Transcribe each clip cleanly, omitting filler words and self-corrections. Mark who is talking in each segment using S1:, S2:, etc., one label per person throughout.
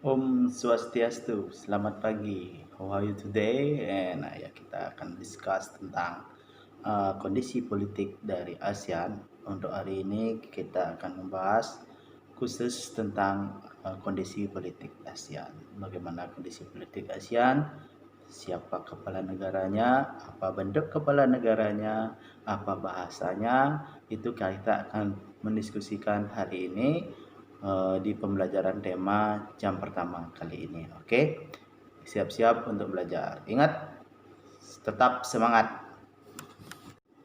S1: Om Swastiastu, selamat pagi. How are you today? And ya kita akan discuss tentang kondisi politik dari ASEAN. Untuk hari ini kita akan membahas khusus tentang kondisi politik ASEAN. Bagaimana kondisi politik ASEAN? Siapa kepala negaranya? Apa bentuk kepala negaranya? Apa bahasanya? Itu kita akan mendiskusikan hari ini di pembelajaran tema jam pertama kali ini. Oke, siap-siap untuk belajar. Ingat, tetap semangat.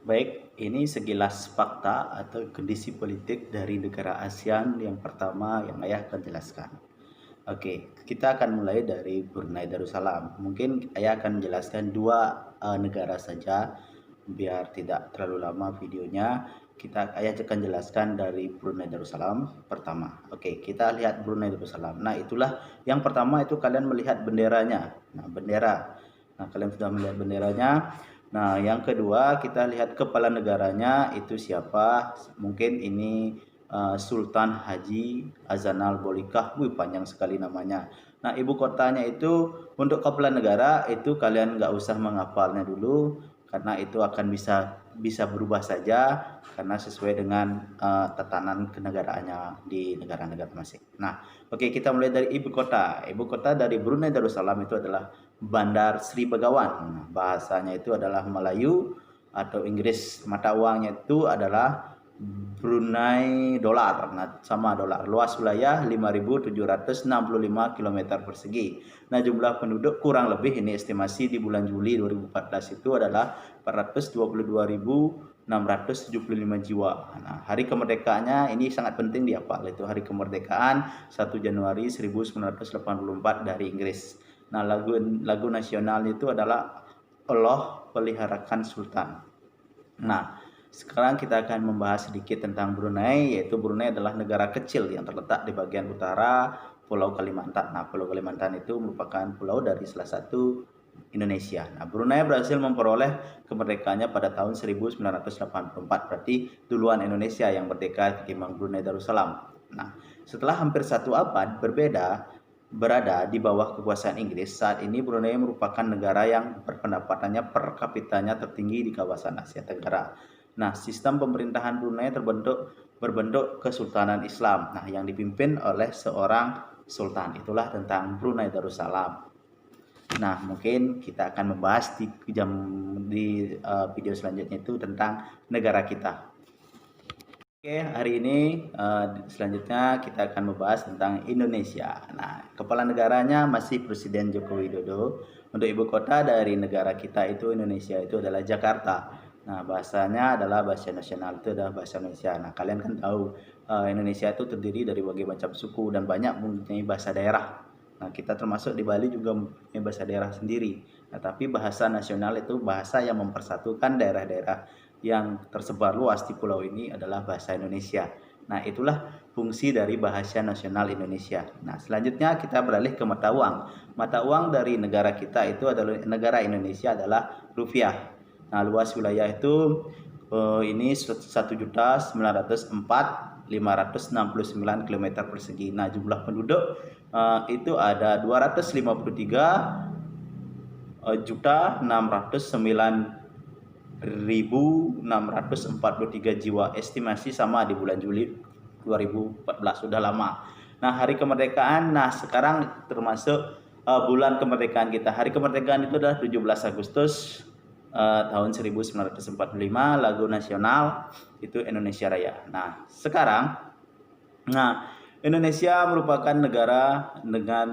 S1: Baik, ini sekilas fakta atau kondisi politik dari negara ASEAN yang pertama yang Ayah akan jelaskan. Oke, kita akan mulai dari Brunei Darussalam. Mungkin Ayah akan menjelaskan dua negara saja biar tidak terlalu lama videonya. Ayah akan jelaskan dari Brunei Darussalam pertama. Oke, kita lihat Brunei Darussalam. Nah, itulah yang pertama itu kalian melihat benderanya. Nah, bendera. Nah, kalian sudah melihat benderanya. Nah, yang kedua kita lihat kepala negaranya itu siapa? Mungkin ini Sultan Haji Hassanal Bolkiah. Wih, panjang sekali namanya. Nah, ibu kotanya itu untuk kepala negara itu kalian nggak usah menghafalnya dulu karena itu akan bisa berubah saja karena sesuai dengan tatanan kenegaraannya di negara-negara masing. Nah, oke, kita mulai dari ibu kota. Ibu kota dari Brunei Darussalam itu adalah Bandar Sri Begawan. Bahasanya itu adalah Melayu atau Inggris. Mata uangnya itu adalah Brunei dolar. Nah, sama dolar. Luas wilayah 5.765 km persegi. Nah, jumlah penduduk kurang lebih ini estimasi di bulan Juli 2014 itu adalah 422.675 jiwa. Nah, hari kemerdekaannya ini sangat penting dihafal, itu hari kemerdekaan 1 Januari 1984 dari Inggris. Nah, lagu nasional itu adalah Allah Peliharakan Sultan. Nah, sekarang kita akan membahas sedikit tentang Brunei, yaitu Brunei adalah negara kecil yang terletak di bagian utara Pulau Kalimantan. Nah, Pulau Kalimantan itu merupakan pulau dari salah satu Indonesia. Nah, Brunei berhasil memperoleh kemerdekaannya pada tahun 1984, berarti duluan Indonesia yang merdeka ketimbang Brunei Darussalam. Nah, setelah hampir satu abad berada di bawah kekuasaan Inggris, saat ini Brunei merupakan negara yang berpendapatannya per kapitanya tertinggi di kawasan Asia Tenggara. Nah, sistem pemerintahan Brunei berbentuk Kesultanan Islam, nah yang dipimpin oleh seorang sultan. Itulah tentang Brunei Darussalam. Nah, mungkin kita akan membahas di video selanjutnya itu tentang negara kita. Oke, hari ini selanjutnya kita akan membahas tentang Indonesia. Nah, kepala negaranya masih Presiden Joko Widodo. Untuk ibu kota dari negara kita itu Indonesia itu adalah Jakarta. Nah, bahasanya adalah bahasa nasional itu adalah bahasa Indonesia. Nah, kalian kan tahu Indonesia itu terdiri dari berbagai macam suku dan banyak mempunyai bahasa daerah. Nah, kita termasuk di Bali juga mempunyai bahasa daerah sendiri. Nah, tapi bahasa nasional itu bahasa yang mempersatukan daerah-daerah yang tersebar luas di pulau ini adalah bahasa Indonesia. Nah, itulah fungsi dari bahasa nasional Indonesia. Nah, selanjutnya kita beralih ke mata uang. Mata uang dari negara kita itu adalah negara Indonesia adalah rupiah. Nah, luas wilayah itu ini 1.904.569 km persegi. Nah, jumlah penduduk itu ada 253.609.643 jiwa, estimasi sama di bulan Juli 2014, sudah lama. Nah, hari kemerdekaan, nah sekarang termasuk bulan kemerdekaan kita. Hari kemerdekaan itu adalah 17 Agustus tahun 1945, lagu nasional itu Indonesia Raya. Nah, sekarang Indonesia merupakan negara dengan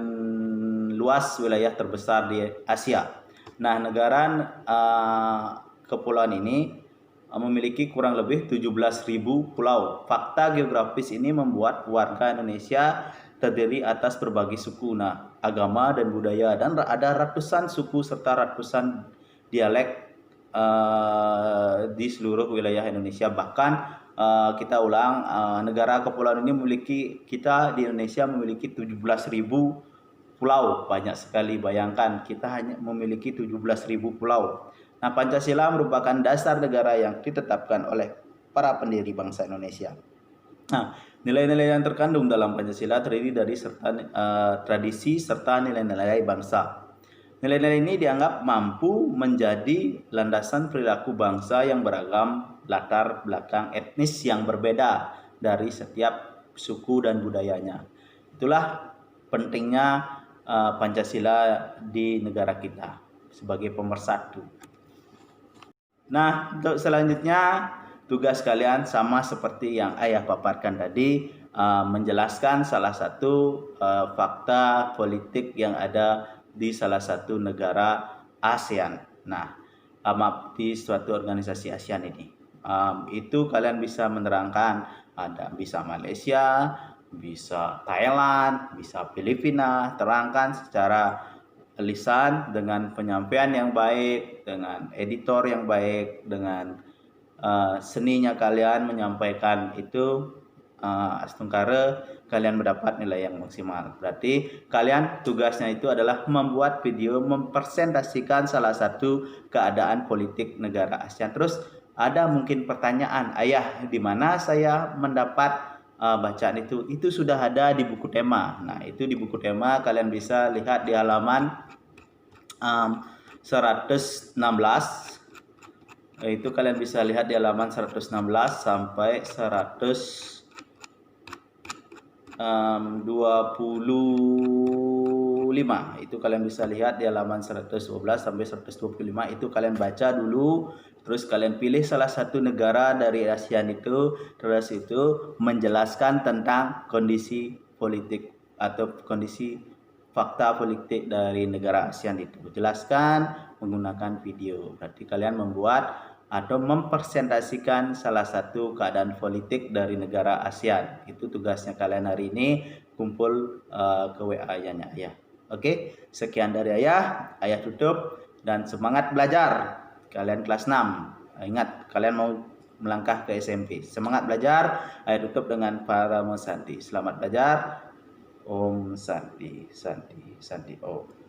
S1: luas wilayah terbesar di Asia. Nah, negara kepulauan ini memiliki kurang lebih 17.000 pulau. Fakta geografis ini membuat warga Indonesia terdiri atas berbagai suku, agama dan budaya, dan ada ratusan suku serta ratusan dialek di seluruh wilayah Indonesia. Bahkan kita ulang, negara kepulauan ini kita di Indonesia memiliki 17.000 pulau. Banyak sekali, bayangkan kita hanya memiliki 17.000 pulau. Nah, Pancasila merupakan dasar negara yang ditetapkan oleh para pendiri bangsa Indonesia. Nah, nilai-nilai yang terkandung dalam Pancasila terdiri dari tradisi serta nilai-nilai bangsa. Nilai-nilai ini dianggap mampu menjadi landasan perilaku bangsa yang beragam, latar belakang etnis yang berbeda dari setiap suku dan budayanya. Itulah pentingnya Pancasila di negara kita sebagai pemersatu. Nah, untuk selanjutnya tugas kalian sama seperti yang ayah paparkan tadi, menjelaskan salah satu fakta politik yang ada di salah satu negara ASEAN. Nah, di suatu organisasi ASEAN ini. Itu kalian bisa menerangkan, ada bisa Malaysia, bisa Thailand, bisa Filipina, terangkan secara lisan dengan penyampaian yang baik, dengan editor yang baik, dengan seninya kalian menyampaikan itu, astungkara kalian mendapat nilai yang maksimal. Berarti kalian tugasnya itu adalah membuat video mempresentasikan salah satu keadaan politik negara ASEAN. Terus ada mungkin pertanyaan, ayah di mana saya mendapat bacaan itu? Itu sudah ada di buku tema. Nah, itu di buku tema kalian bisa lihat di halaman 116. Itu kalian bisa lihat di halaman 116 sampai 125. Itu kalian bisa lihat di halaman 112 sampai 125. Itu kalian baca dulu, terus kalian pilih salah satu negara dari ASEAN itu, terus itu menjelaskan tentang kondisi politik atau kondisi fakta politik dari negara ASEAN itu. Jelaskan menggunakan video. Berarti kalian membuat atau mempresentasikan salah satu keadaan politik dari negara ASEAN. Itu tugasnya kalian hari ini. Kumpul ke WA-nya ayah. Oke, sekian dari ayah. Ayah tutup dan semangat belajar. Kalian kelas 6. Ingat, kalian mau melangkah ke SMP. Semangat belajar. Ayah tutup dengan Paramo Santi. Selamat belajar. Om Santi, Santi, Santi Om.